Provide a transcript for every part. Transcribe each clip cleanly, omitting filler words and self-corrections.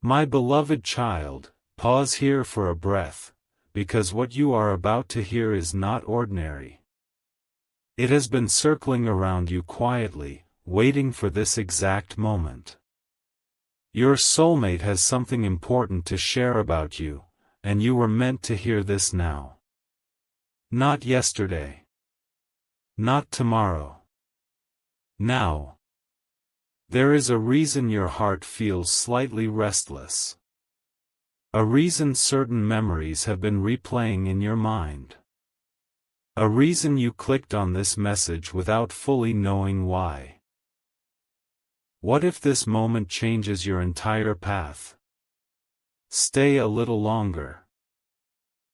My beloved child, pause here for a breath, because what you are about to hear is not ordinary. It has been circling around you quietly, waiting for this exact moment. Your soulmate has something important to share about you, and you were meant to hear this now. Not yesterday. Not tomorrow. Now. There is a reason your heart feels slightly restless. A reason certain memories have been replaying in your mind. A reason you clicked on this message without fully knowing why. What if this moment changes your entire path? Stay a little longer.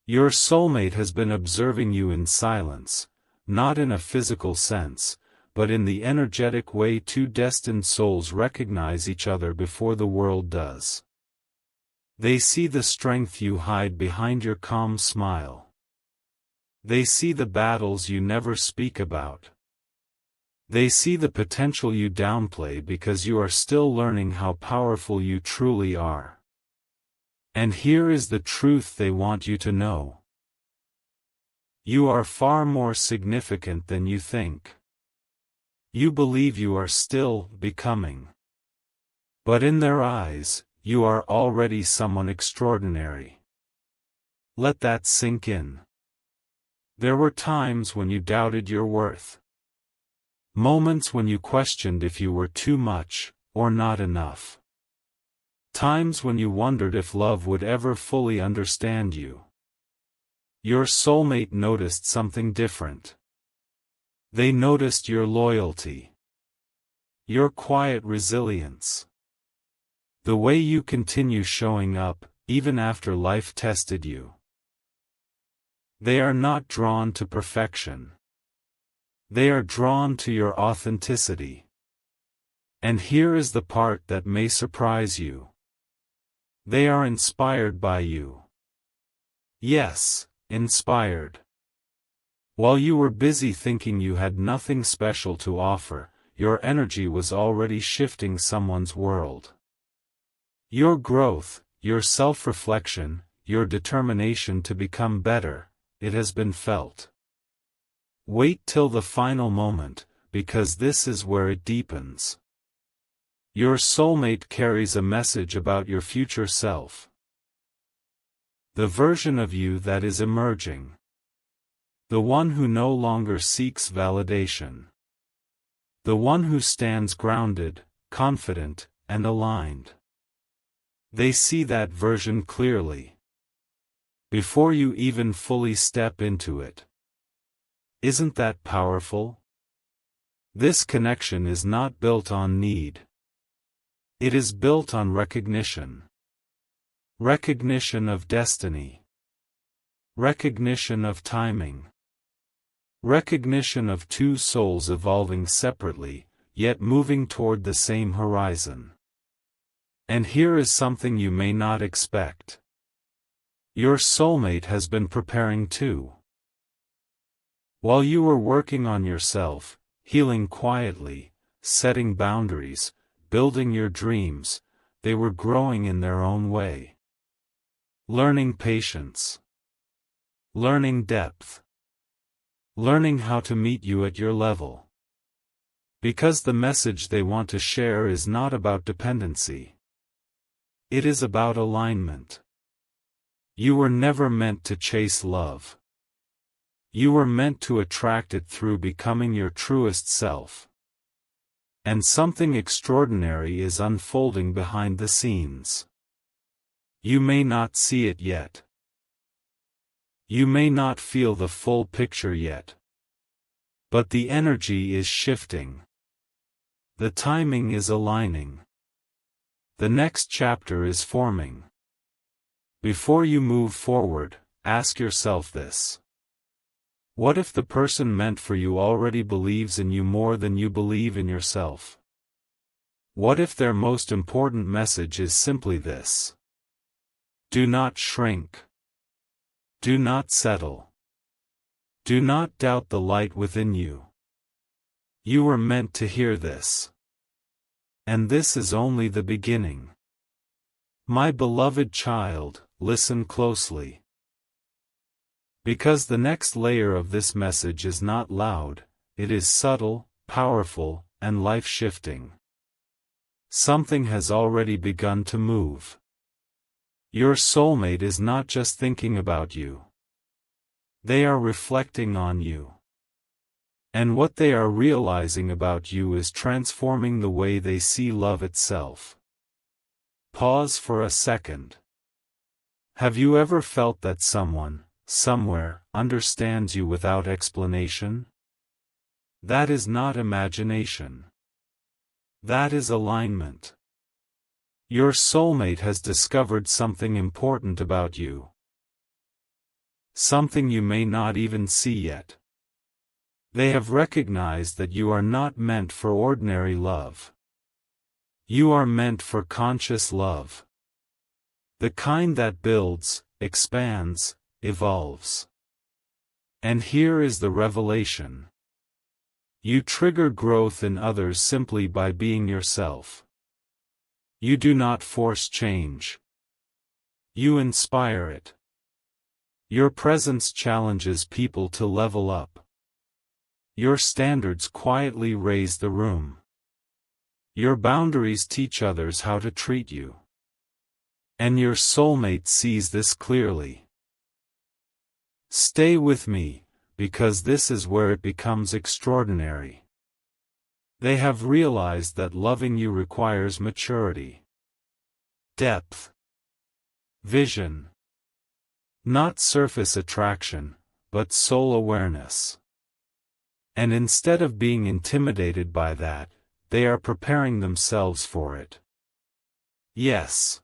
Your soulmate has been observing you in silence, not in a physical sense, but in the energetic way two destined souls recognize each other before the world does. They see the strength you hide behind your calm smile. They see the battles you never speak about. They see the potential you downplay because you are still learning how powerful you truly are. And here is the truth they want you to know. You are far more significant than you think. You believe you are still becoming. But in their eyes, you are already someone extraordinary. Let that sink in. There were times when you doubted your worth. Moments when you questioned if you were too much, or not enough. Times when you wondered if love would ever fully understand you. Your soulmate noticed something different. They noticed your loyalty. Your quiet resilience. The way you continue showing up, even after life tested you. They are not drawn to perfection. They are drawn to your authenticity. And here is the part that may surprise you. They are inspired by you. Yes, inspired. While you were busy thinking you had nothing special to offer, your energy was already shifting someone's world. Your growth, your self-reflection, your determination to become better, it has been felt. Wait till the final moment, because this is where it deepens. Your soulmate carries a message about your future self. The version of you that is emerging. The one who no longer seeks validation. The one who stands grounded, confident, and aligned. They see that version clearly. Before you even fully step into it. Isn't that powerful? This connection is not built on need. It is built on recognition. Recognition of destiny. Recognition of timing. Recognition of two souls evolving separately, yet moving toward the same horizon. And here is something you may not expect. Your soulmate has been preparing too. While you were working on yourself, healing quietly, setting boundaries, building your dreams, they were growing in their own way. Learning patience. Learning depth. Learning how to meet you at your level. Because the message they want to share is not about dependency. It is about alignment. You were never meant to chase love. You were meant to attract it through becoming your truest self. And something extraordinary is unfolding behind the scenes. You may not see it yet. You may not feel the full picture yet. But the energy is shifting. The timing is aligning. The next chapter is forming. Before you move forward, ask yourself this. What if the person meant for you already believes in you more than you believe in yourself? What if their most important message is simply this? Do not shrink. Do not settle. Do not doubt the light within you. You were meant to hear this. And this is only the beginning. My beloved child, listen closely. Because the next layer of this message is not loud, it is subtle, powerful, and life-shifting. Something has already begun to move. Your soulmate is not just thinking about you. They are reflecting on you. And what they are realizing about you is transforming the way they see love itself. Pause for a second. Have you ever felt that someone, somewhere, understands you without explanation? That is not imagination. That is alignment. Your soulmate has discovered something important about you. Something you may not even see yet. They have recognized that you are not meant for ordinary love. You are meant for conscious love. The kind that builds, expands, evolves. And here is the revelation. You trigger growth in others simply by being yourself. You do not force change. You inspire it. Your presence challenges people to level up. Your standards quietly raise the room. Your boundaries teach others how to treat you. And your soulmate sees this clearly. Stay with me, because this is where it becomes extraordinary. They have realized that loving you requires maturity, depth, vision. Not surface attraction, but soul awareness. And instead of being intimidated by that, they are preparing themselves for it. Yes.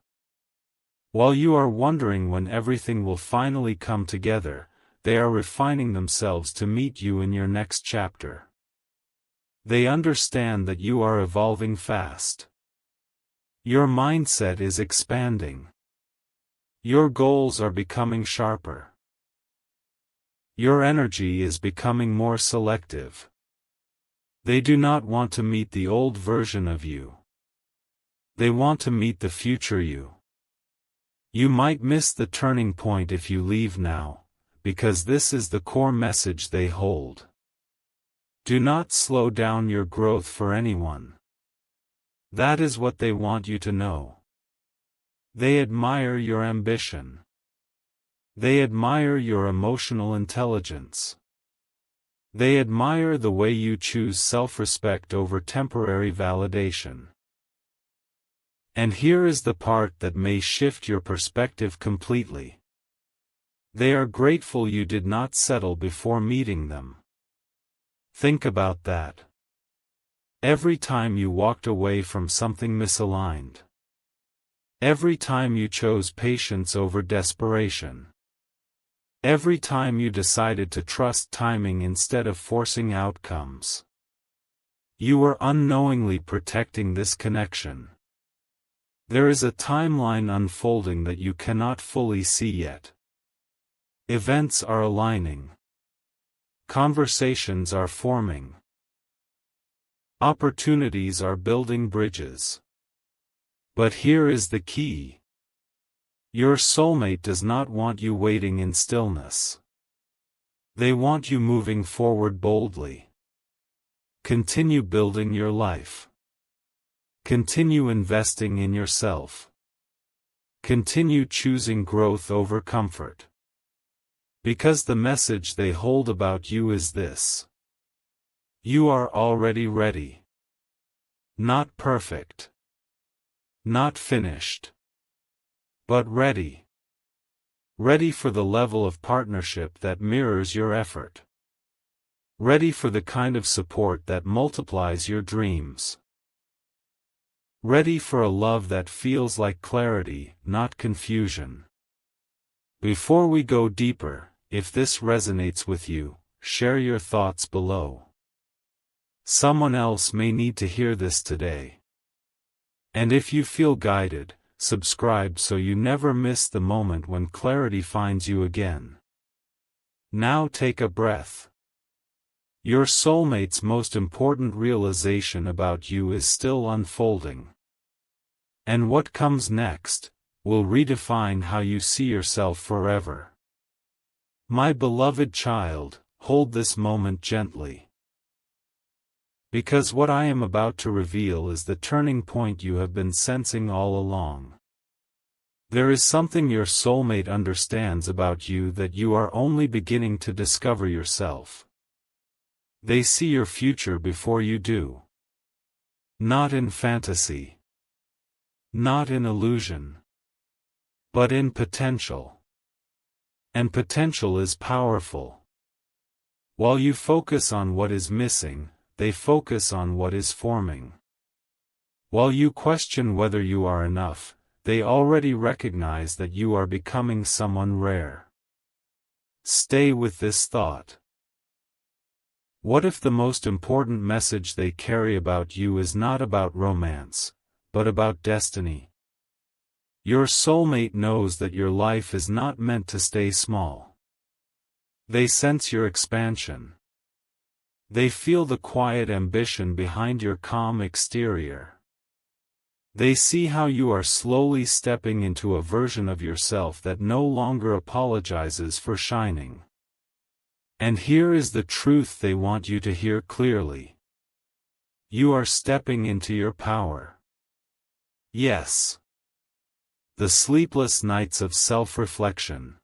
While you are wondering when everything will finally come together, they are refining themselves to meet you in your next chapter. They understand that you are evolving fast. Your mindset is expanding. Your goals are becoming sharper. Your energy is becoming more selective. They do not want to meet the old version of you. They want to meet the future you. You might miss the turning point if you leave now, because this is the core message they hold. Do not slow down your growth for anyone. That is what they want you to know. They admire your ambition. They admire your emotional intelligence. They admire the way you choose self-respect over temporary validation. And here is the part that may shift your perspective completely. They are grateful you did not settle before meeting them. Think about that. Every time you walked away from something misaligned. Every time you chose patience over desperation. Every time you decided to trust timing instead of forcing outcomes. You were unknowingly protecting this connection. There is a timeline unfolding that you cannot fully see yet. Events are aligning. Conversations are forming. Opportunities are building bridges. But here is the key. Your soulmate does not want you waiting in stillness. They want you moving forward boldly. Continue building your life. Continue investing in yourself. Continue choosing growth over comfort. Because the message they hold about you is this. You are already ready. Not perfect. Not finished. But ready. Ready for the level of partnership that mirrors your effort. Ready for the kind of support that multiplies your dreams. Ready for a love that feels like clarity, not confusion. Before we go deeper, if this resonates with you, share your thoughts below. Someone else may need to hear this today. And if you feel guided, subscribe so you never miss the moment when clarity finds you again. Now take a breath. Your soulmate's most important realization about you is still unfolding. And what comes next, will redefine how you see yourself forever. My beloved child, hold this moment gently. Because what I am about to reveal is the turning point you have been sensing all along. There is something your soulmate understands about you that you are only beginning to discover yourself. They see your future before you do. Not in fantasy. Not in illusion. But in potential. And potential is powerful. While you focus on what is missing, they focus on what is forming. While you question whether you are enough, they already recognize that you are becoming someone rare. Stay with this thought. What if the most important message they carry about you is not about romance, but about destiny? Your soulmate knows that your life is not meant to stay small. They sense your expansion. They feel the quiet ambition behind your calm exterior. They see how you are slowly stepping into a version of yourself that no longer apologizes for shining. And here is the truth they want you to hear clearly. You are stepping into your power. Yes. The sleepless nights of self-reflection.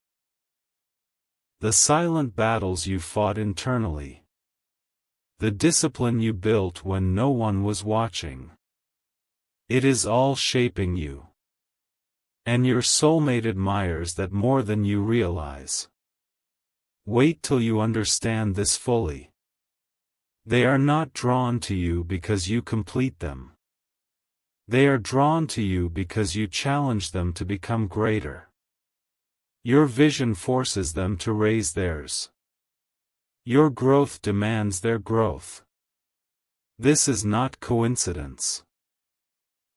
The silent battles you fought internally. The discipline you built when no one was watching. It is all shaping you. And your soulmate admires that more than you realize. Wait till you understand this fully. They are not drawn to you because you complete them. They are drawn to you because you challenge them to become greater. Your vision forces them to raise theirs. Your growth demands their growth. This is not coincidence.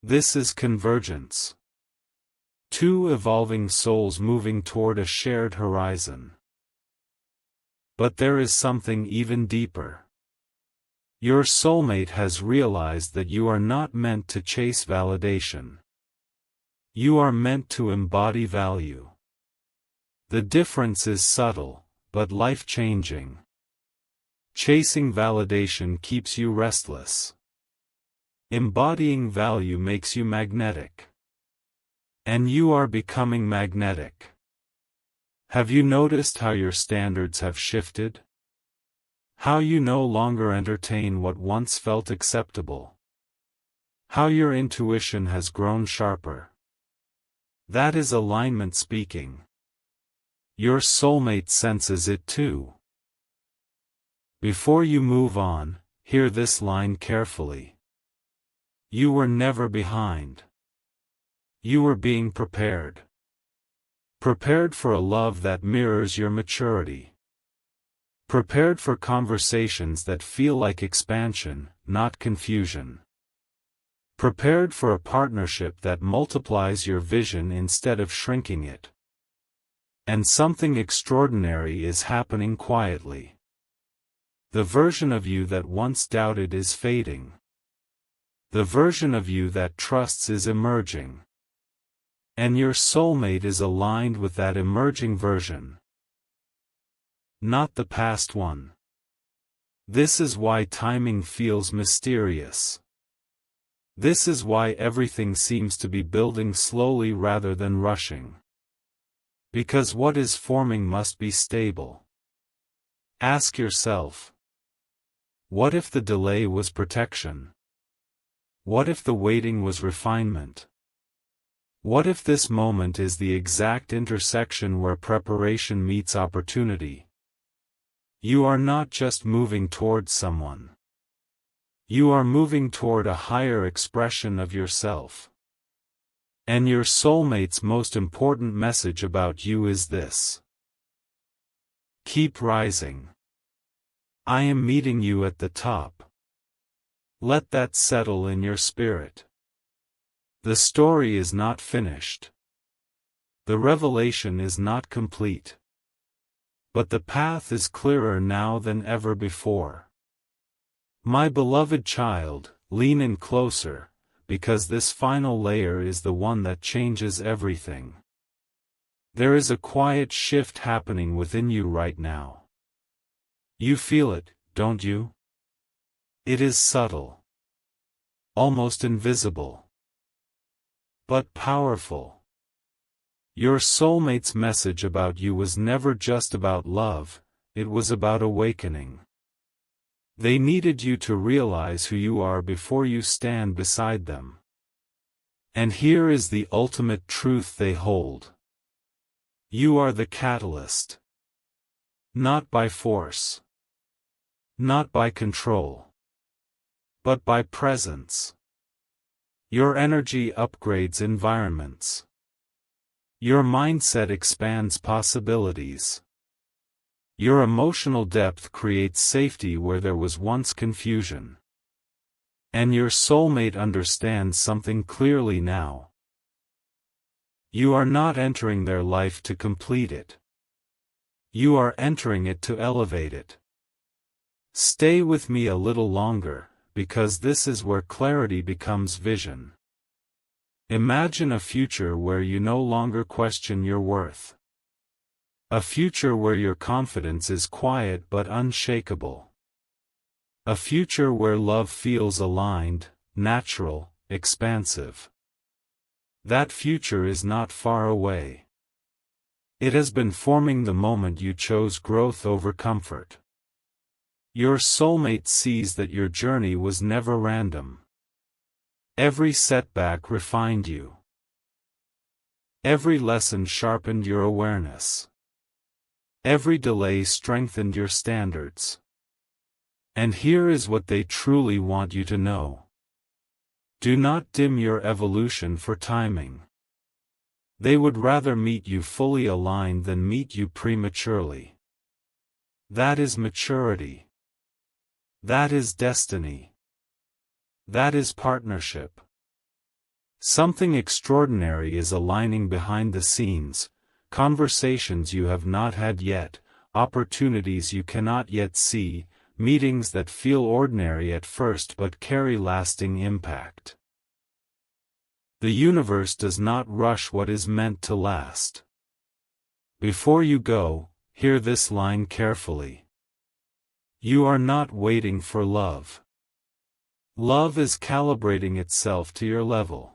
This is convergence. Two evolving souls moving toward a shared horizon. But there is something even deeper. Your soulmate has realized that you are not meant to chase validation. You are meant to embody value. The difference is subtle, but life-changing. Chasing validation keeps you restless. Embodying value makes you magnetic. And you are becoming magnetic. Have you noticed how your standards have shifted? How you no longer entertain what once felt acceptable? How your intuition has grown sharper? That is alignment speaking. Your soulmate senses it too. Before you move on, hear this line carefully. You were never behind. You were being prepared. Prepared for a love that mirrors your maturity. Prepared for conversations that feel like expansion, not confusion. Prepared for a partnership that multiplies your vision instead of shrinking it. And something extraordinary is happening quietly. The version of you that once doubted is fading. The version of you that trusts is emerging. And your soulmate is aligned with that emerging version. Not the past one. This is why timing feels mysterious. This is why everything seems to be building slowly rather than rushing. Because what is forming must be stable. Ask yourself, what if the delay was protection? What if the waiting was refinement? What if this moment is the exact intersection where preparation meets opportunity? You are not just moving towards someone. You are moving toward a higher expression of yourself. And your soulmate's most important message about you is this. Keep rising. I am meeting you at the top. Let that settle in your spirit. The story is not finished. The revelation is not complete. But the path is clearer now than ever before. My beloved child, lean in closer, because this final layer is the one that changes everything. There is a quiet shift happening within you right now. You feel it, don't you? It is subtle. Almost invisible. But powerful. Your soulmate's message about you was never just about love, it was about awakening. They needed you to realize who you are before you stand beside them. And here is the ultimate truth they hold. You are the catalyst. Not by force. Not by control. But by presence. Your energy upgrades environments. Your mindset expands possibilities. Your emotional depth creates safety where there was once confusion. And your soulmate understands something clearly now. You are not entering their life to complete it. You are entering it to elevate it. Stay with me a little longer, because this is where clarity becomes vision. Imagine a future where you no longer question your worth. A future where your confidence is quiet but unshakable. A future where love feels aligned, natural, expansive. That future is not far away. It has been forming the moment you chose growth over comfort. Your soulmate sees that your journey was never random. Every setback refined you. Every lesson sharpened your awareness. Every delay strengthened your standards. And here is what they truly want you to know. Do not dim your evolution for timing. They would rather meet you fully aligned than meet you prematurely. That is maturity. That is destiny. That is partnership. Something extraordinary is aligning behind the scenes, conversations you have not had yet, opportunities you cannot yet see, meetings that feel ordinary at first but carry lasting impact. The universe does not rush what is meant to last. Before you go, hear this line carefully. You are not waiting for love. Love is calibrating itself to your level.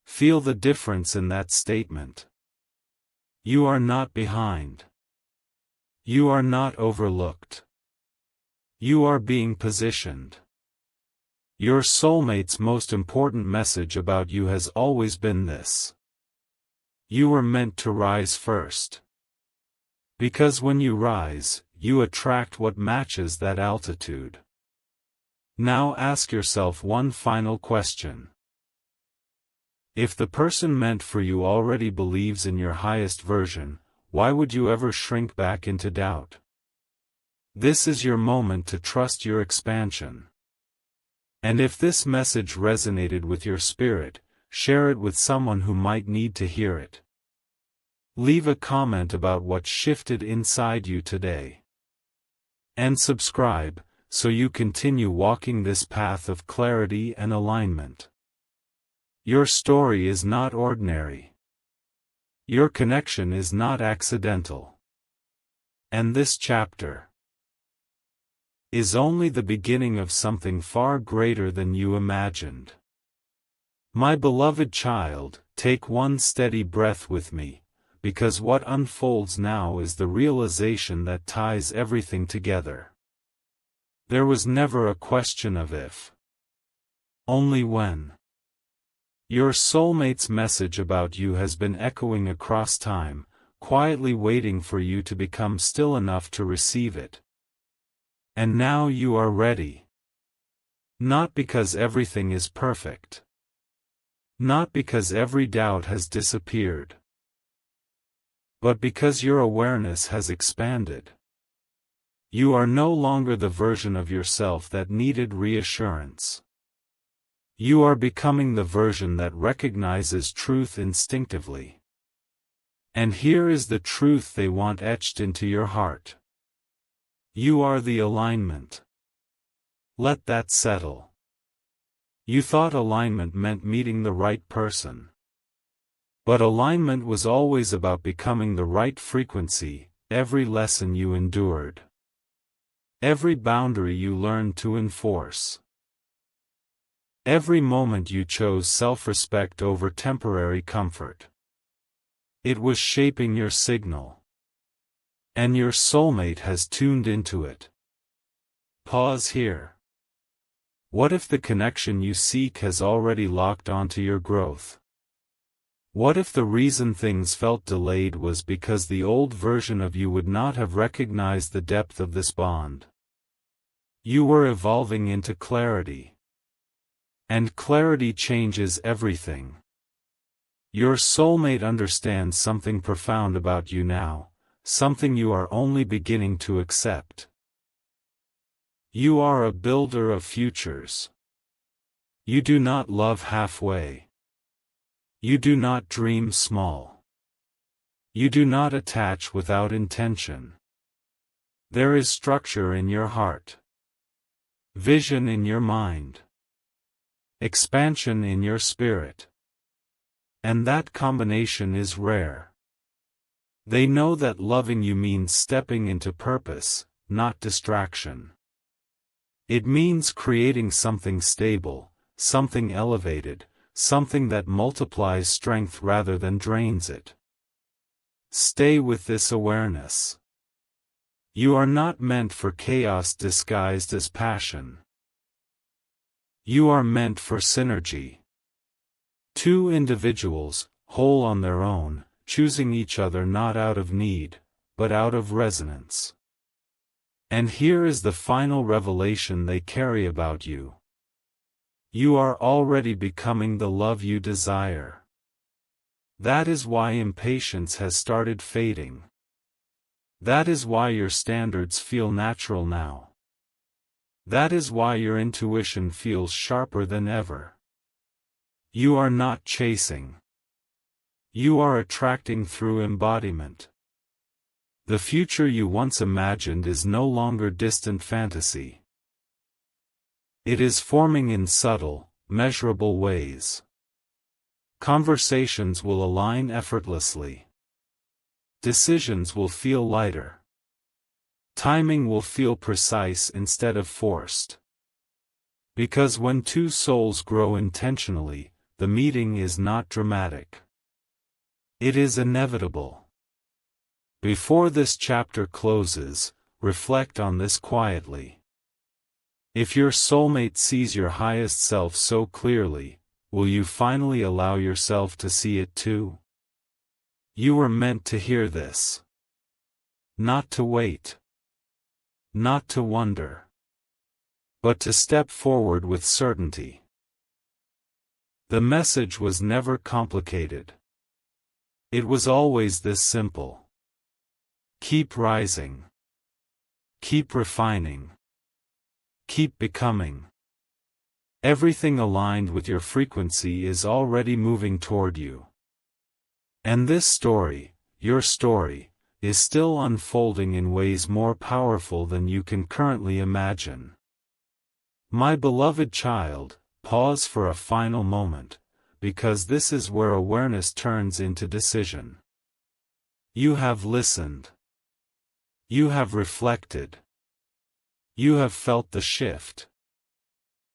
Feel the difference in that statement. You are not behind. You are not overlooked. You are being positioned. Your soulmate's most important message about you has always been this. You were meant to rise first. Because when you rise, you attract what matches that altitude. Now ask yourself one final question. If the person meant for you already believes in your highest version, why would you ever shrink back into doubt? This is your moment to trust your expansion. And if this message resonated with your spirit, share it with someone who might need to hear it. Leave a comment about what shifted inside you today. And subscribe, so you continue walking this path of clarity and alignment. Your story is not ordinary. Your connection is not accidental. And this chapter is only the beginning of something far greater than you imagined. My beloved child, take one steady breath with me, because what unfolds now is the realization that ties everything together. There was never a question of if. Only when. Your soulmate's message about you has been echoing across time, quietly waiting for you to become still enough to receive it. And now you are ready. Not because everything is perfect. Not because every doubt has disappeared. But because your awareness has expanded. You are no longer the version of yourself that needed reassurance. You are becoming the version that recognizes truth instinctively. And here is the truth they want etched into your heart. You are the alignment. Let that settle. You thought alignment meant meeting the right person. But alignment was always about becoming the right frequency, every lesson you endured. Every boundary you learned to enforce. Every moment you chose self-respect over temporary comfort. It was shaping your signal. And your soulmate has tuned into it. Pause here. What if the connection you seek has already locked onto your growth? What if the reason things felt delayed was because the old version of you would not have recognized the depth of this bond? You were evolving into clarity. And clarity changes everything. Your soulmate understands something profound about you now, something you are only beginning to accept. You are a builder of futures. You do not love halfway. You do not dream small. You do not attach without intention. There is structure in your heart. Vision in your mind. Expansion in your spirit. And that combination is rare. They know that loving you means stepping into purpose, not distraction. It means creating something stable, something elevated, something that multiplies strength rather than drains it. Stay with this awareness. You are not meant for chaos disguised as passion. You are meant for synergy. Two individuals, whole on their own, choosing each other not out of need, but out of resonance. And here is the final revelation they carry about you. You are already becoming the love you desire. That is why impatience has started fading. That is why your standards feel natural now. That is why your intuition feels sharper than ever. You are not chasing. You are attracting through embodiment. The future you once imagined is no longer distant fantasy. It is forming in subtle, measurable ways. Conversations will align effortlessly. Decisions will feel lighter. Timing will feel precise instead of forced. Because when two souls grow intentionally, the meeting is not dramatic. It is inevitable. Before this chapter closes, reflect on this quietly. If your soulmate sees your highest self so clearly, will you finally allow yourself to see it too? You were meant to hear this. Not to wait. Not to wonder. But to step forward with certainty. The message was never complicated. It was always this simple. Keep rising. Keep refining. Keep becoming. Everything aligned with your frequency is already moving toward you. And this story, your story, is still unfolding in ways more powerful than you can currently imagine. My beloved child, pause for a final moment, because this is where awareness turns into decision. You have listened. You have reflected. You have felt the shift.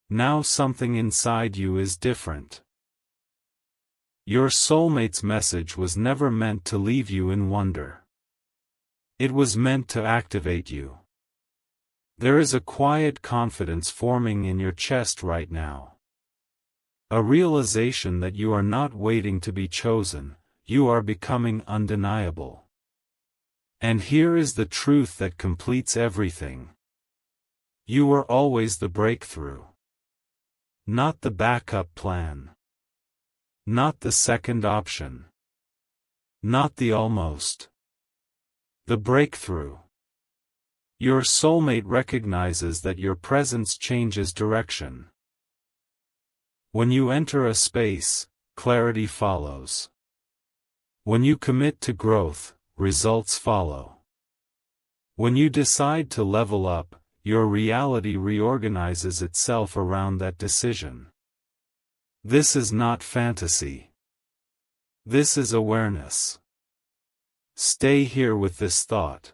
Now something inside you is different. Your soulmate's message was never meant to leave you in wonder. It was meant to activate you. There is a quiet confidence forming in your chest right now. A realization that you are not waiting to be chosen, you are becoming undeniable. And here is the truth that completes everything. You were always the breakthrough. Not the backup plan. Not the second option. Not the almost. The breakthrough. Your soulmate recognizes that your presence changes direction. When you enter a space, clarity follows. When you commit to growth, results follow. When you decide to level up, your reality reorganizes itself around that decision. This is not fantasy. This is awareness. Stay here with this thought.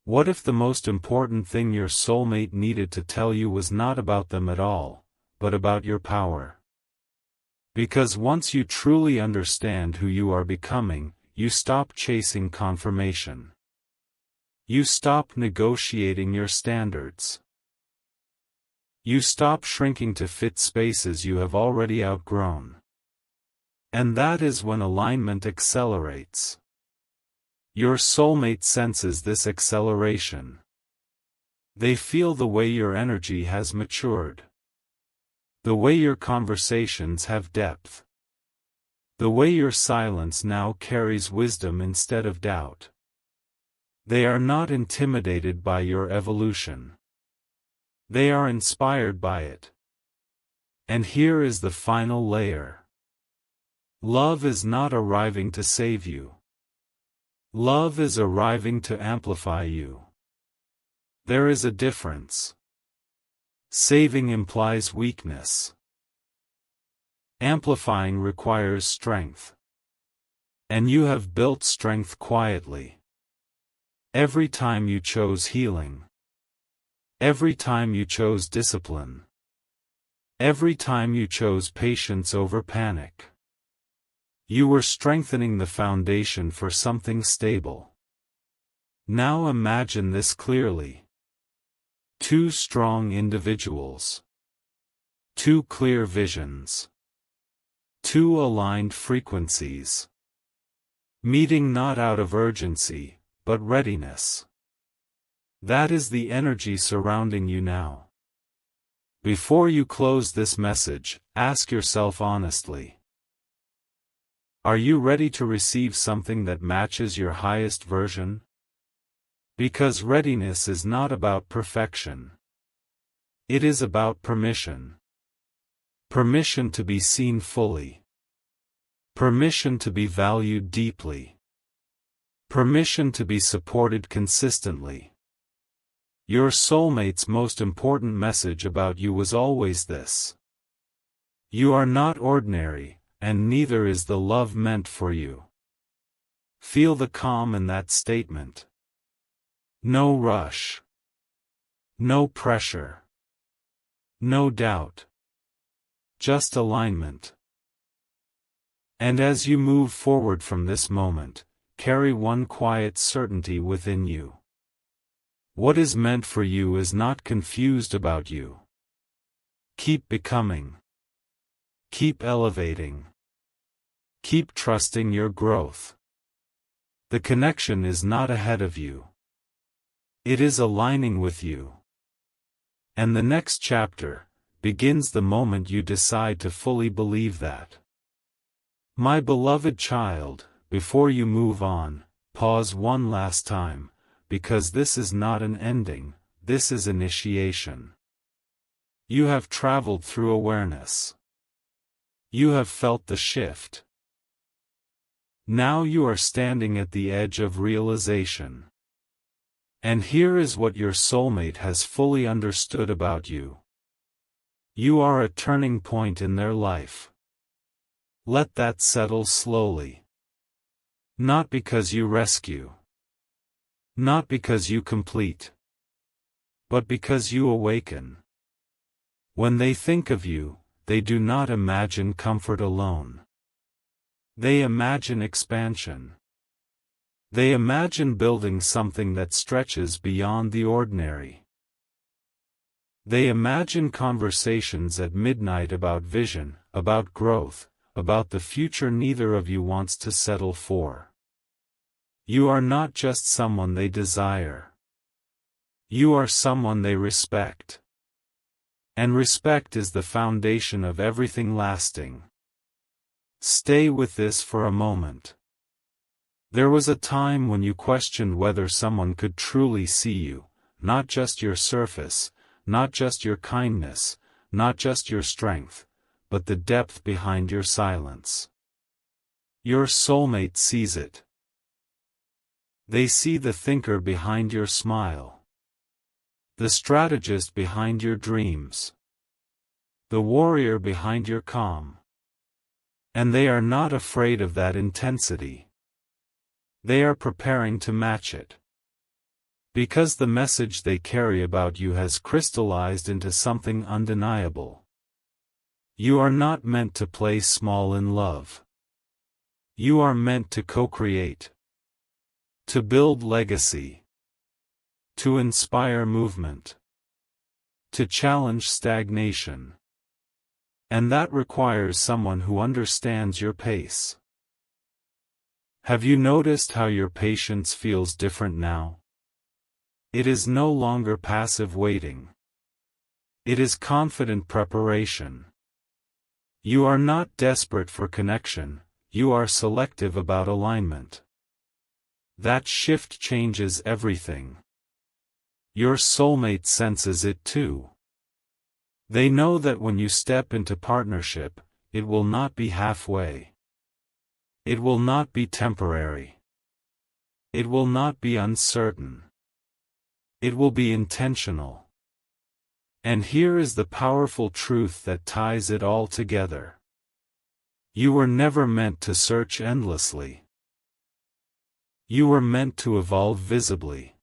What if the most important thing your soulmate needed to tell you was not about them at all, but about your power? Because once you truly understand who you are becoming, you stop chasing confirmation. You stop negotiating your standards. You stop shrinking to fit spaces you have already outgrown. And that is when alignment accelerates. Your soulmate senses this acceleration. They feel the way your energy has matured. The way your conversations have depth. The way your silence now carries wisdom instead of doubt. They are not intimidated by your evolution. They are inspired by it. And here is the final layer. Love is not arriving to save you. Love is arriving to amplify you. There is a difference. Saving implies weakness. Amplifying requires strength. And you have built strength quietly. Every time you chose healing. Every time you chose discipline. Every time you chose patience over panic. You were strengthening the foundation for something stable. Now imagine this clearly. Two strong individuals. Two clear visions. Two aligned frequencies. Meeting not out of urgency, but readiness. That is the energy surrounding you now. Before you close this message, ask yourself honestly. Are you ready to receive something that matches your highest version? Because readiness is not about perfection. It is about permission. Permission to be seen fully. Permission to be valued deeply. Permission to be supported consistently. Your soulmate's most important message about you was always this. You are not ordinary, and neither is the love meant for you. Feel the calm in that statement. No rush. No pressure. No doubt. Just alignment. And as you move forward from this moment, carry one quiet certainty within you. What is meant for you is not confused about you. Keep becoming. Keep elevating. Keep trusting your growth. The connection is not ahead of you. It is aligning with you. And the next chapter begins the moment you decide to fully believe that. My beloved child, before you move on, pause one last time, because this is not an ending, this is initiation. You have traveled through awareness. You have felt the shift. Now you are standing at the edge of realization. And here is what your soulmate has fully understood about you. You are a turning point in their life. Let that settle slowly. Not because you rescue. Not because you complete. But because you awaken. When they think of you, they do not imagine comfort alone. They imagine expansion. They imagine building something that stretches beyond the ordinary. They imagine conversations at midnight about vision, about growth, about the future neither of you wants to settle for. You are not just someone they desire. You are someone they respect. And respect is the foundation of everything lasting. Stay with this for a moment. There was a time when you questioned whether someone could truly see you, not just your surface, not just your kindness, not just your strength, but the depth behind your silence. Your soulmate sees it. They see the thinker behind your smile. The strategist behind your dreams. the warrior behind your calm. And they are not afraid of that intensity. They are preparing to match it. Because the message they carry about you has crystallized into something undeniable. You are not meant to play small in love. You are meant to co-create. To build legacy. To inspire movement. To challenge stagnation. And that requires someone who understands your pace. Have you noticed how your patience feels different now? It is no longer passive waiting. It is confident preparation. You are not desperate for connection, you are selective about alignment. That shift changes everything. Your soulmate senses it too. They know that when you step into partnership, it will not be halfway. It will not be temporary. It will not be uncertain. It will be intentional. And here is the powerful truth that ties it all together. You were never meant to search endlessly. You were meant to evolve visibly.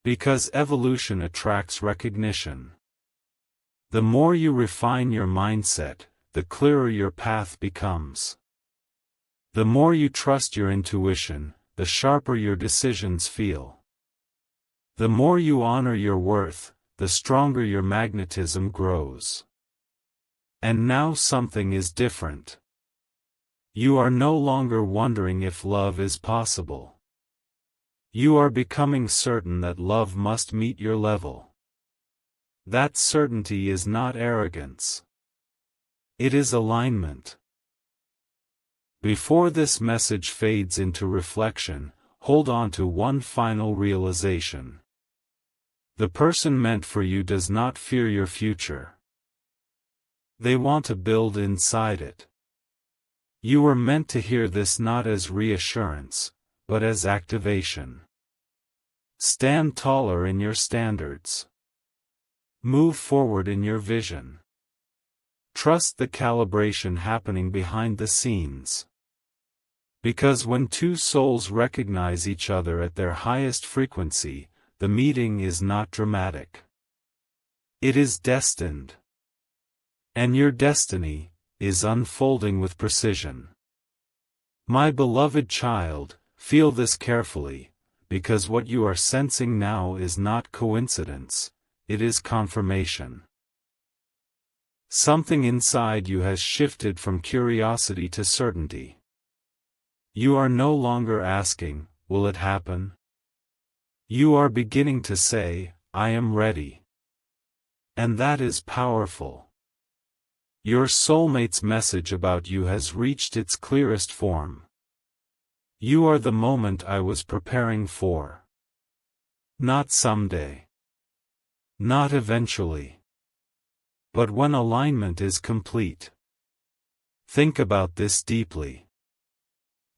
Because evolution attracts recognition. The more you refine your mindset, the clearer your path becomes. The more you trust your intuition, the sharper your decisions feel. The more you honor your worth, the stronger your magnetism grows. And now something is different. You are no longer wondering if love is possible. You are becoming certain that love must meet your level. That certainty is not arrogance. It is alignment. Before this message fades into reflection, hold on to one final realization. The person meant for you does not fear your future. They want to build inside it. You were meant to hear this not as reassurance, but as activation. Stand taller in your standards. Move forward in your vision. Trust the calibration happening behind the scenes. Because when two souls recognize each other at their highest frequency, the meeting is not dramatic. It is destined. And your destiny is unfolding with precision. My beloved child, feel this carefully, because what you are sensing now is not coincidence, it is confirmation. Something inside you has shifted from curiosity to certainty. You are no longer asking, will it happen? You are beginning to say, I am ready. And that is powerful. Your soulmate's message about you has reached its clearest form. You are the moment I was preparing for. Not someday. Not eventually. But when alignment is complete. Think about this deeply.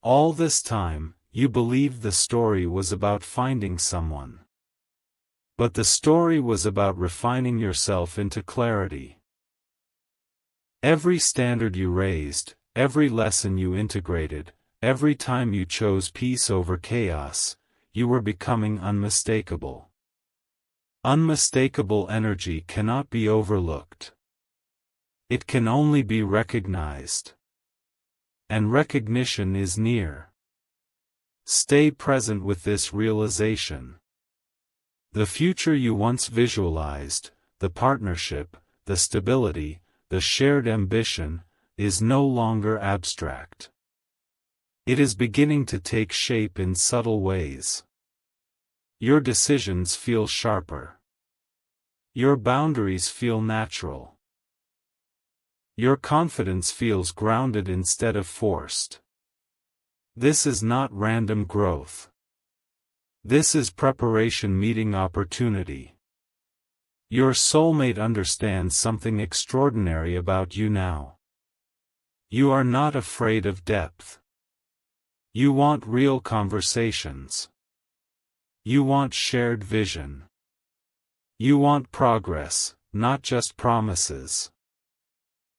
All this time, you believed the story was about finding someone. But the story was about refining yourself into clarity. Every standard you raised, every lesson you integrated, every time you chose peace over chaos, you were becoming unmistakable. Unmistakable energy cannot be overlooked. It can only be recognized. And recognition is near. Stay present with this realization. The future you once visualized, the partnership, the stability, the shared ambition, is no longer abstract. It is beginning to take shape in subtle ways. Your decisions feel sharper. Your boundaries feel natural. Your confidence feels grounded instead of forced. This is not random growth. This is preparation meeting opportunity. Your soulmate understands something extraordinary about you now. You are not afraid of depth. You want real conversations. You want shared vision. You want progress, not just promises.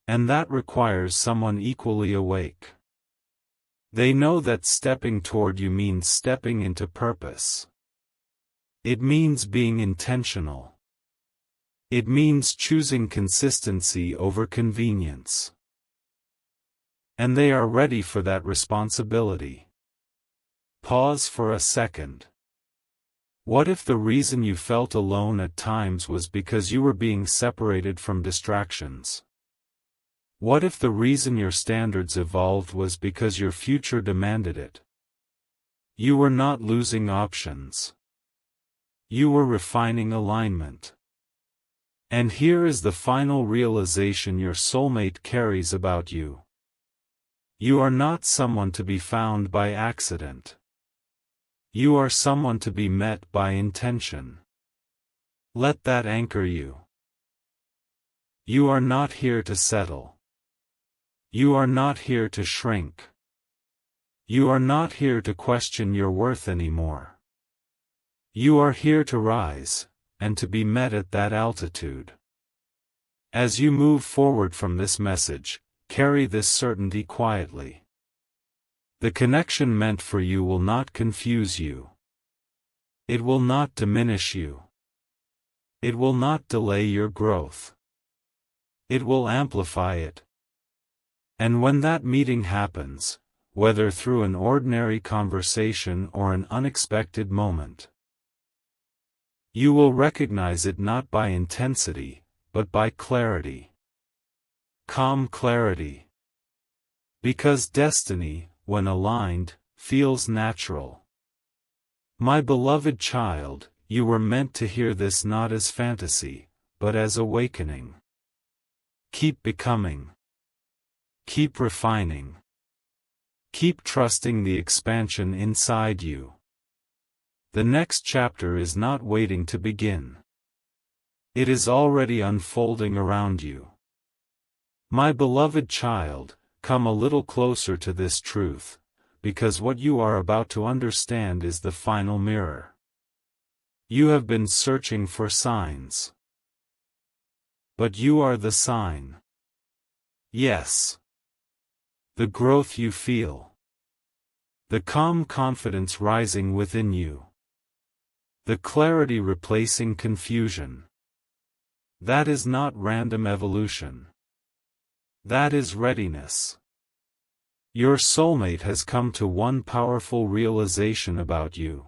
And that requires someone equally awake. They know that stepping toward you means stepping into purpose. It means being intentional. It means choosing consistency over convenience. And they are ready for that responsibility. Pause for a second. What if the reason you felt alone at times was because you were being separated from distractions? What if the reason your standards evolved was because your future demanded it? You were not losing options. You were refining alignment. And here is the final realization your soulmate carries about you. You are not someone to be found by accident. You are someone to be met by intention. Let that anchor you. You are not here to settle. You are not here to shrink. You are not here to question your worth anymore. You are here to rise, and to be met at that altitude. As you move forward from this message, carry this certainty quietly. The connection meant for you will not confuse you. It will not diminish you. It will not delay your growth. It will amplify it. And when that meeting happens, whether through an ordinary conversation or an unexpected moment, you will recognize it not by intensity, but by clarity. Calm clarity. Because destiny, when aligned, feels natural. My beloved child, you were meant to hear this not as fantasy, but as awakening. Keep becoming. Keep refining. Keep trusting the expansion inside you. The next chapter is not waiting to begin. It is already unfolding around you. My beloved child, come a little closer to this truth, because what you are about to understand is the final mirror. You have been searching for signs. But you are the sign. Yes. The growth you feel. The calm confidence rising within you. The clarity replacing confusion. That is not random evolution. That is readiness. Your soulmate has come to one powerful realization about you.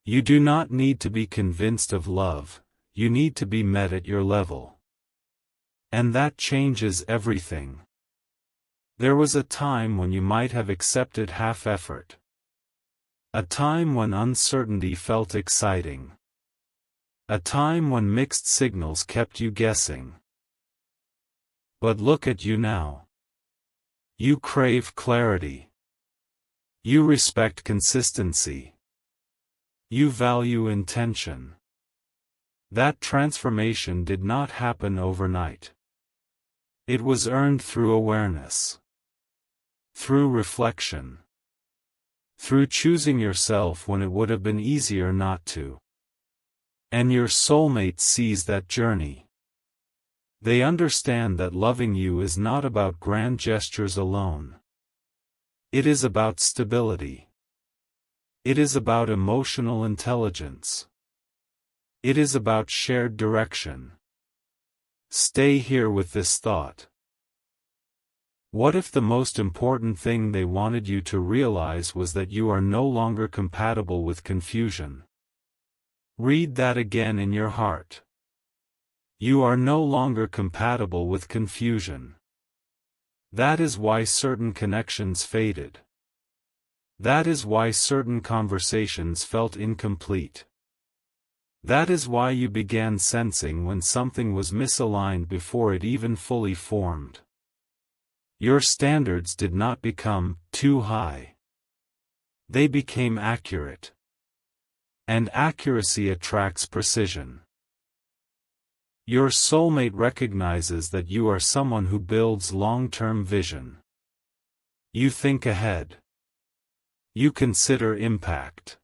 You do not need to be convinced of love, you need to be met at your level. And that changes everything. There was a time when you might have accepted half effort. A time when uncertainty felt exciting. A time when mixed signals kept you guessing. But look at you now. You crave clarity. You respect consistency. You value intention. That transformation did not happen overnight. It was earned through awareness. Through reflection. Through choosing yourself when it would have been easier not to. And your soulmate sees that journey. They understand that loving you is not about grand gestures alone. It is about stability. It is about emotional intelligence. It is about shared direction. Stay here with this thought. What if the most important thing they wanted you to realize was that you are no longer compatible with confusion? Read that again in your heart. You are no longer compatible with confusion. That is why certain connections faded. That is why certain conversations felt incomplete. That is why you began sensing when something was misaligned before it even fully formed. Your standards did not become too high. They became accurate. And accuracy attracts precision. Your soulmate recognizes that you are someone who builds long-term vision. You think ahead. You consider impact.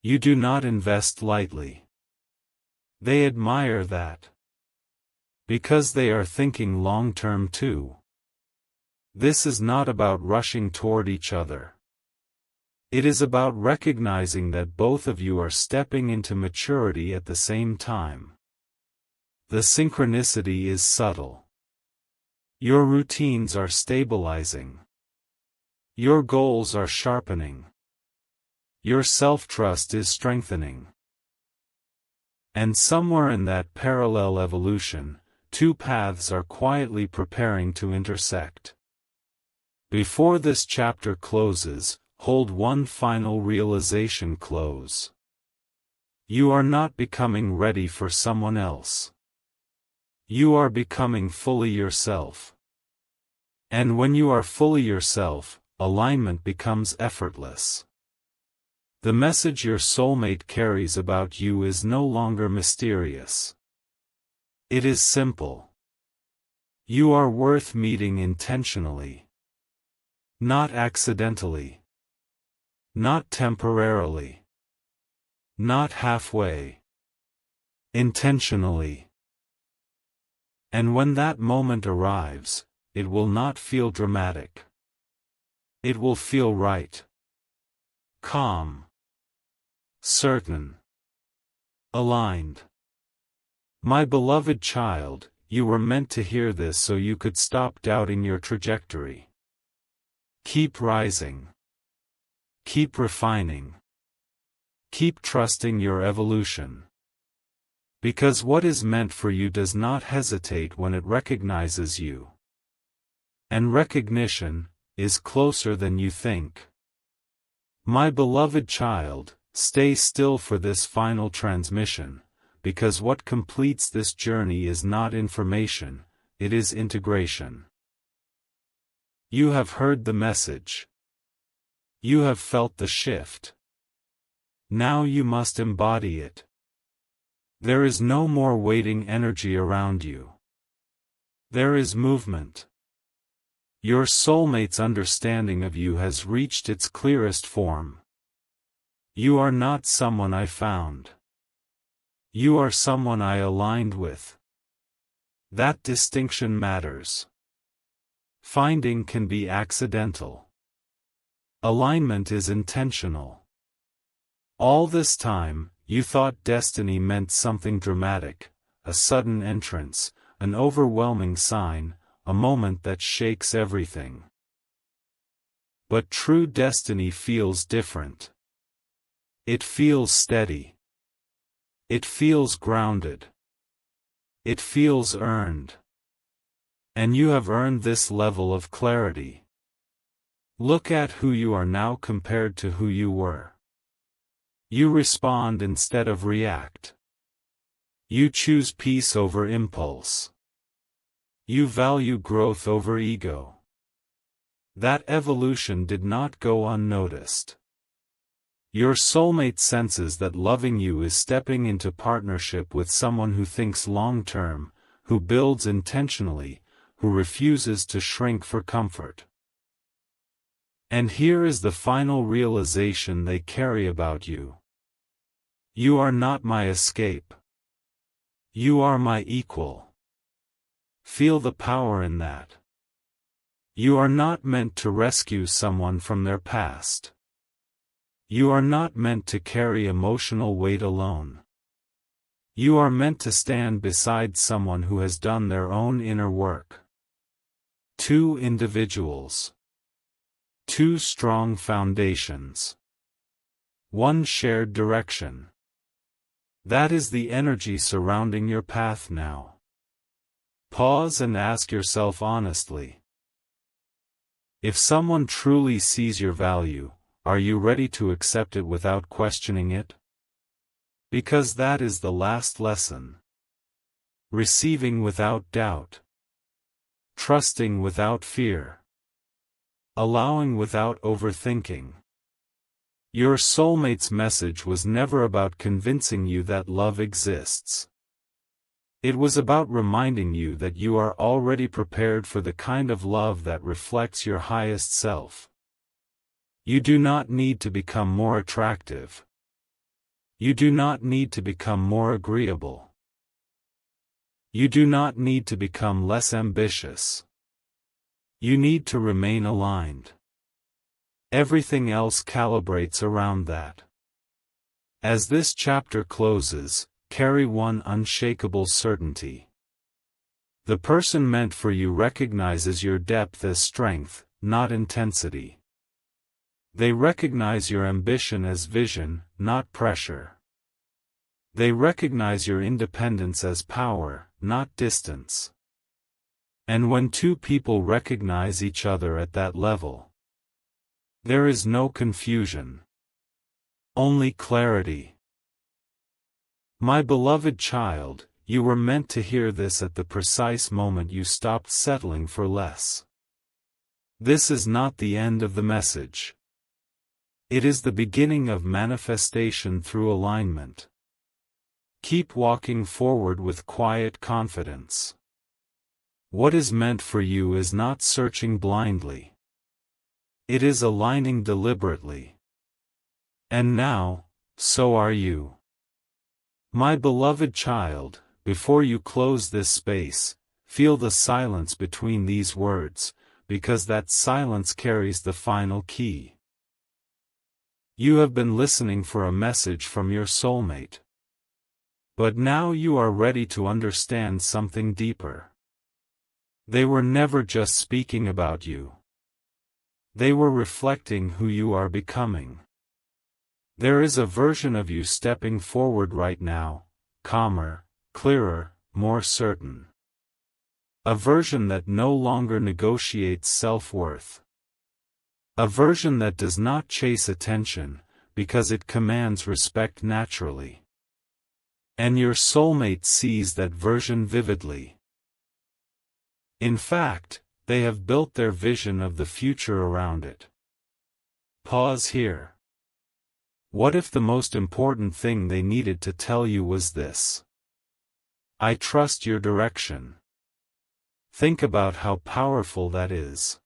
You do not invest lightly. They admire that. Because they are thinking long-term too. This is not about rushing toward each other. It is about recognizing that both of you are stepping into maturity at the same time. The synchronicity is subtle. Your routines are stabilizing. Your goals are sharpening. Your self-trust is strengthening. And somewhere in that parallel evolution, two paths are quietly preparing to intersect. Before this chapter closes, hold one final realization close. You are not becoming ready for someone else. You are becoming fully yourself. And when you are fully yourself, alignment becomes effortless. The message your soulmate carries about you is no longer mysterious. It is simple. You are worth meeting intentionally. Not accidentally. Not temporarily. Not halfway. Intentionally. And when that moment arrives, it will not feel dramatic. It will feel right. Calm. Certain. Aligned. My beloved child, you were meant to hear this so you could stop doubting your trajectory. Keep rising. Keep refining. Keep trusting your evolution. Because what is meant for you does not hesitate when it recognizes you. And recognition is closer than you think. My beloved child, stay still for this final transmission, because what completes this journey is not information, it is integration. You have heard the message. You have felt the shift. Now you must embody it. There is no more waiting energy around you. There is movement. Your soulmate's understanding of you has reached its clearest form. You are not someone I found. You are someone I aligned with. That distinction matters. Finding can be accidental. Alignment is intentional. All this time, you thought destiny meant something dramatic, a sudden entrance, an overwhelming sign, a moment that shakes everything. But true destiny feels different. It feels steady. It feels grounded. It feels earned. And you have earned this level of clarity. Look at who you are now compared to who you were. You respond instead of react. You choose peace over impulse. You value growth over ego. That evolution did not go unnoticed. Your soulmate senses that loving you is stepping into partnership with someone who thinks long-term, who builds intentionally, who refuses to shrink for comfort. And here is the final realization they carry about you. You are not my escape. You are my equal. Feel the power in that. You are not meant to rescue someone from their past. You are not meant to carry emotional weight alone. You are meant to stand beside someone who has done their own inner work. Two individuals. Two strong foundations. One shared direction. That is the energy surrounding your path now. Pause and ask yourself honestly. If someone truly sees your value, are you ready to accept it without questioning it? Because that is the last lesson. Receiving without doubt. Trusting without fear. Allowing without overthinking. Your soulmate's message was never about convincing you that love exists. It was about reminding you that you are already prepared for the kind of love that reflects your highest self. You do not need to become more attractive. You do not need to become more agreeable. You do not need to become less ambitious. You need to remain aligned. Everything else calibrates around that. As this chapter closes, carry one unshakable certainty. The person meant for you recognizes your depth as strength, not intensity. They recognize your ambition as vision, not pressure. They recognize your independence as power, not distance. And when two people recognize each other at that level, there is no confusion. Only clarity. My beloved child, you were meant to hear this at the precise moment you stopped settling for less. This is not the end of the message. It is the beginning of manifestation through alignment. Keep walking forward with quiet confidence. What is meant for you is not searching blindly. It is aligning deliberately. And now, so are you. My beloved child, before you close this space, feel the silence between these words, because that silence carries the final key. You have been listening for a message from your soulmate. But now you are ready to understand something deeper. They were never just speaking about you. They were reflecting who you are becoming. There is a version of you stepping forward right now, calmer, clearer, more certain. A version that no longer negotiates self-worth. A version that does not chase attention, because it commands respect naturally. And your soulmate sees that version vividly. In fact, they have built their vision of the future around it. Pause here. What if the most important thing they needed to tell you was this? I trust your direction. Think about how powerful that is.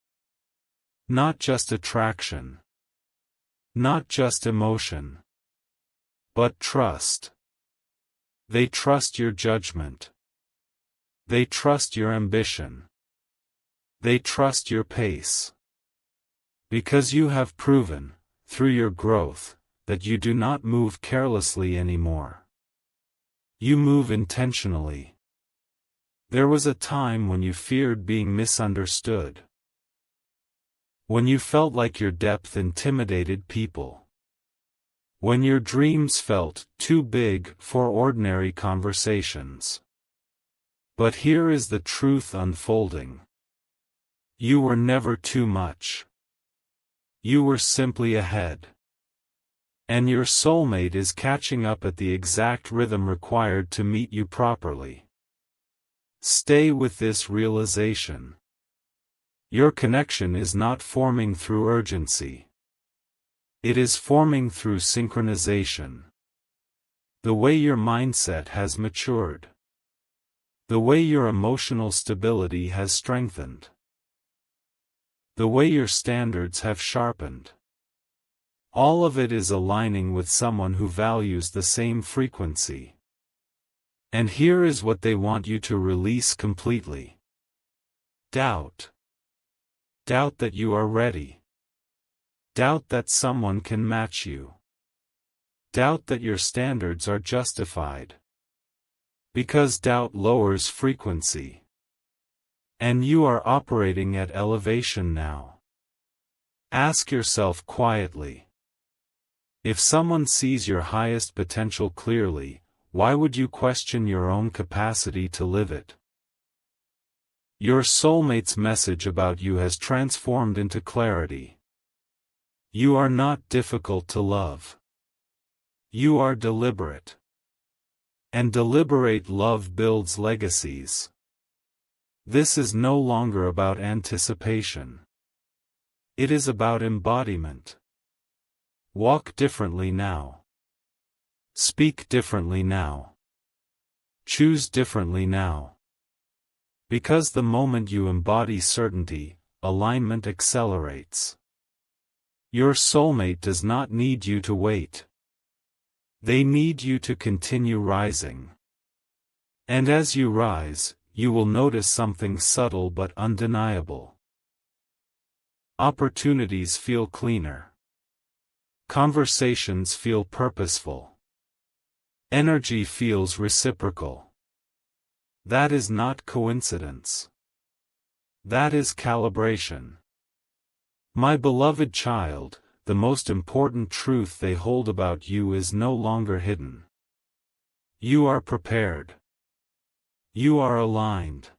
Not just attraction. Not just emotion. But trust. They trust your judgment. They trust your ambition. They trust your pace. Because you have proven, through your growth, that you do not move carelessly anymore. You move intentionally. There was a time when you feared being misunderstood. When you felt like your depth intimidated people. When your dreams felt too big for ordinary conversations. But here is the truth unfolding. You were never too much. You were simply ahead. And your soulmate is catching up at the exact rhythm required to meet you properly. Stay with this realization. Your connection is not forming through urgency. It is forming through synchronization. The way your mindset has matured. The way your emotional stability has strengthened. The way your standards have sharpened. All of it is aligning with someone who values the same frequency. And here is what they want you to release completely. Doubt. Doubt that you are ready. Doubt that someone can match you. Doubt that your standards are justified. Because doubt lowers frequency. And you are operating at elevation now. Ask yourself quietly. If someone sees your highest potential clearly, why would you question your own capacity to live it? Your soulmate's message about you has transformed into clarity. You are not difficult to love. You are deliberate. And deliberate love builds legacies. This is no longer about anticipation. It is about embodiment. Walk differently now. Speak differently now. Choose differently now. Because the moment you embody certainty, alignment accelerates. Your soulmate does not need you to wait. They need you to continue rising. And as you rise, you will notice something subtle but undeniable. Opportunities feel cleaner. Conversations feel purposeful. Energy feels reciprocal. That is not coincidence. That is calibration. My beloved child, the most important truth they hold about you is no longer hidden. You are prepared. You are aligned.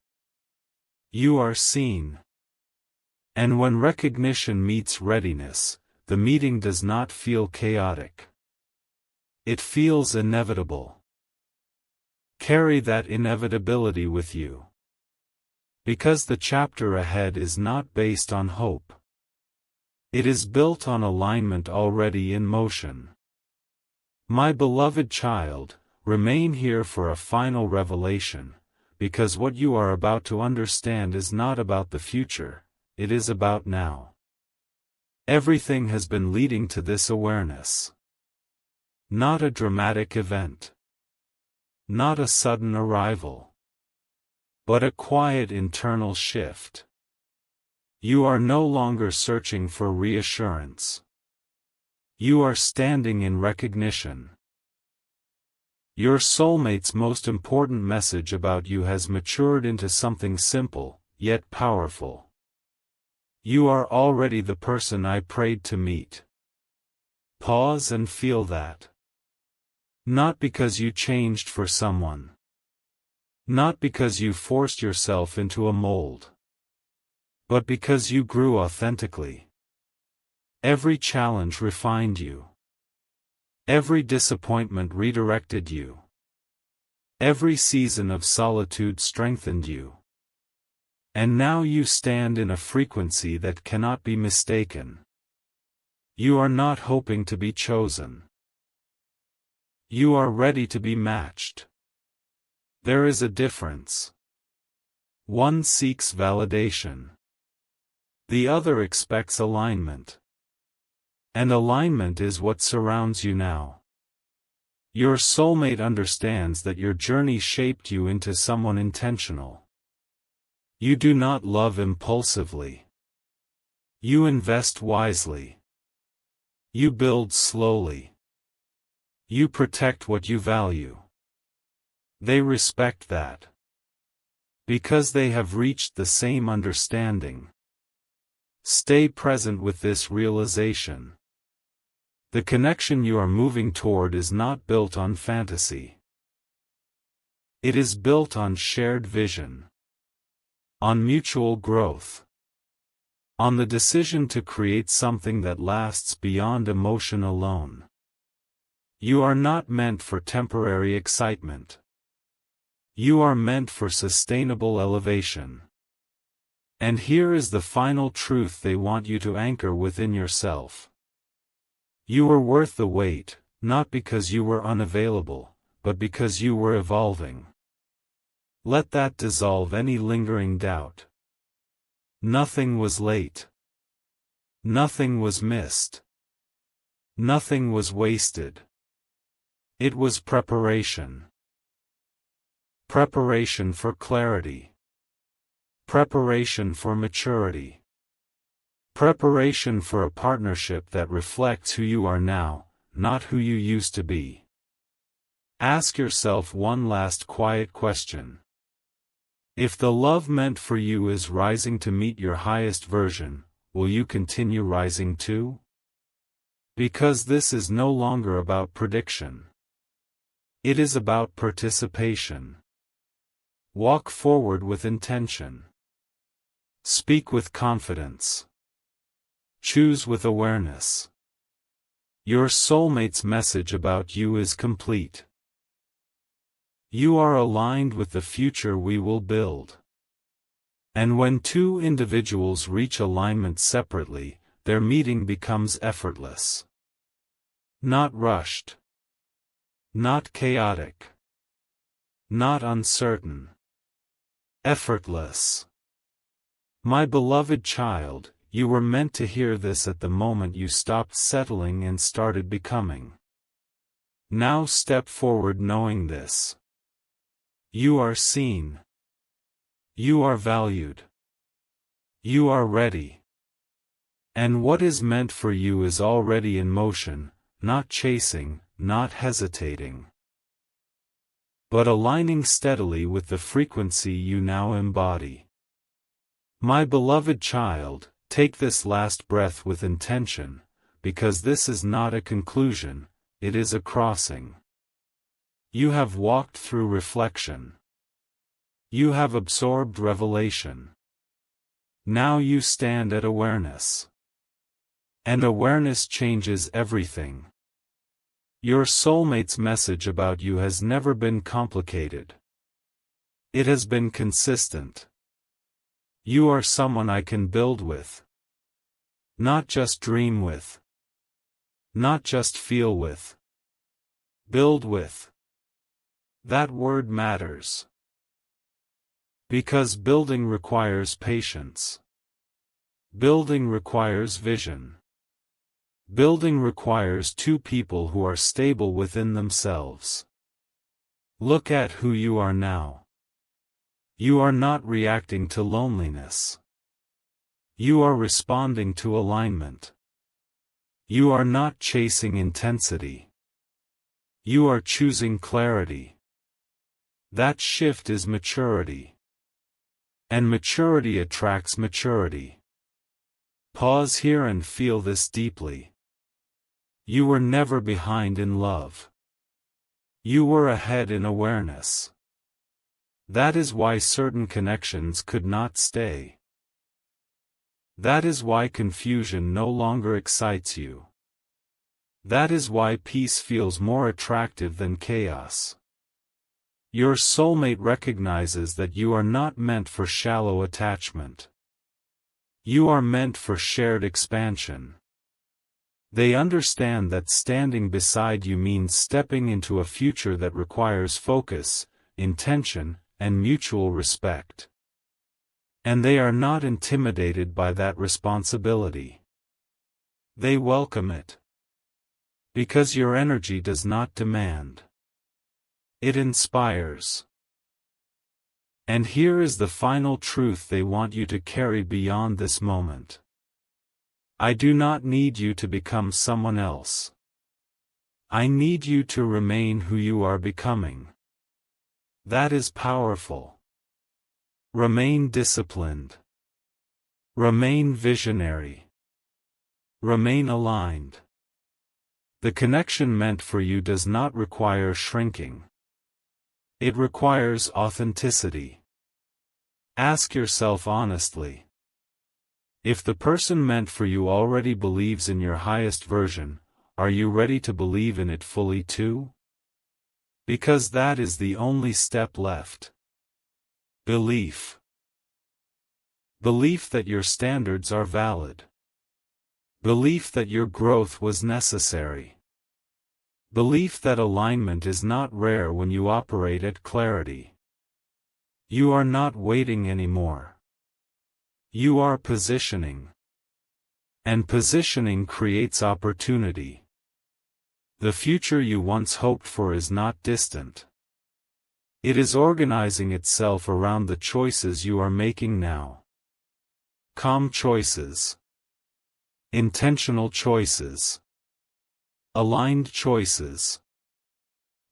You are seen. And when recognition meets readiness, the meeting does not feel chaotic. It feels inevitable. Carry that inevitability with you. Because the chapter ahead is not based on hope. It is built on alignment already in motion. My beloved child, remain here for a final revelation, because what you are about to understand is not about the future, it is about now. Everything has been leading to this awareness. Not a dramatic event. Not a sudden arrival. But a quiet internal shift. You are no longer searching for reassurance. You are standing in recognition. Your soulmate's most important message about you has matured into something simple, yet powerful. You are already the person I prayed to meet. Pause and feel that. Not because you changed for someone. Not because you forced yourself into a mold. But because you grew authentically. Every challenge refined you. Every disappointment redirected you. Every season of solitude strengthened you. And now you stand in a frequency that cannot be mistaken. You are not hoping to be chosen. You are ready to be matched. There is a difference. One seeks validation. The other expects alignment. And alignment is what surrounds you now. Your soulmate understands that your journey shaped you into someone intentional. You do not love impulsively. You invest wisely. You build slowly. You protect what you value. They respect that. Because they have reached the same understanding. Stay present with this realization. The connection you are moving toward is not built on fantasy. It is built on shared vision. On mutual growth. On the decision to create something that lasts beyond emotion alone. You are not meant for temporary excitement. You are meant for sustainable elevation. And here is the final truth they want you to anchor within yourself. You are worth the wait, not because you were unavailable, but because you were evolving. Let that dissolve any lingering doubt. Nothing was late. Nothing was missed. Nothing was wasted. It was preparation. Preparation for clarity. Preparation for maturity. Preparation for a partnership that reflects who you are now, not who you used to be. Ask yourself one last quiet question. If the love meant for you is rising to meet your highest version, will you continue rising too? Because this is no longer about prediction. It is about participation. Walk forward with intention. Speak with confidence. Choose with awareness. Your soulmate's message about you is complete. You are aligned with the future we will build. And when two individuals reach alignment separately, their meeting becomes effortless. Not rushed. Not chaotic. Not uncertain. Effortless. My beloved child, you were meant to hear this at the moment you stopped settling and started becoming. Now step forward knowing this. You are seen. You are valued. You are ready. And what is meant for you is already in motion, not chasing, not hesitating, but aligning steadily with the frequency you now embody. My beloved child, take this last breath with intention, because this is not a conclusion, it is a crossing. You have walked through reflection. You have absorbed revelation. Now you stand at awareness. And awareness changes everything. Your soulmate's message about you has never been complicated. It has been consistent. You are someone I can build with. Not just dream with. Not just feel with. Build with. That word matters. Because building requires patience. Building requires vision. Building requires two people who are stable within themselves. Look at who you are now. You are not reacting to loneliness. You are responding to alignment. You are not chasing intensity. You are choosing clarity. That shift is maturity. And maturity attracts maturity. Pause here and feel this deeply. You were never behind in love. You were ahead in awareness. That is why certain connections could not stay. That is why confusion no longer excites you. That is why peace feels more attractive than chaos. Your soulmate recognizes that you are not meant for shallow attachment. You are meant for shared expansion. They understand that standing beside you means stepping into a future that requires focus, intention, and mutual respect. And they are not intimidated by that responsibility. They welcome it. Because your energy does not demand. It inspires. And here is the final truth they want you to carry beyond this moment. I do not need you to become someone else. I need you to remain who you are becoming. That is powerful. Remain disciplined. Remain visionary. Remain aligned. The connection meant for you does not require shrinking. It requires authenticity. Ask yourself honestly. If the person meant for you already believes in your highest version, are you ready to believe in it fully too? Because that is the only step left. Belief. Belief that your standards are valid. Belief that your growth was necessary. Belief that alignment is not rare when you operate at clarity. You are not waiting anymore. You are positioning. And positioning creates opportunity. The future you once hoped for is not distant. It is organizing itself around the choices you are making now. Calm choices. Intentional choices. Aligned choices.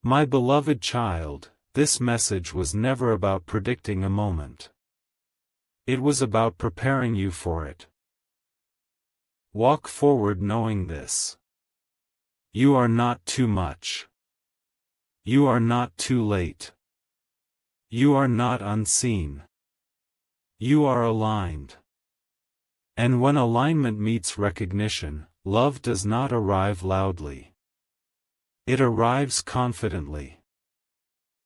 My beloved child, this message was never about predicting a moment. It was about preparing you for it. Walk forward knowing this. You are not too much. You are not too late. You are not unseen. You are aligned. And when alignment meets recognition, love does not arrive loudly. It arrives confidently.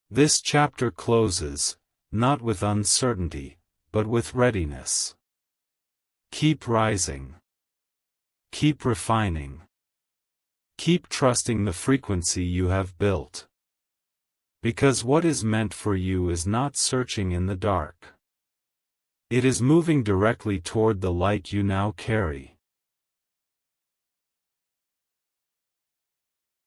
This chapter closes, not with uncertainty, but with readiness. Keep rising. Keep refining. Keep trusting the frequency you have built. Because what is meant for you is not searching in the dark. It is moving directly toward the light you now carry.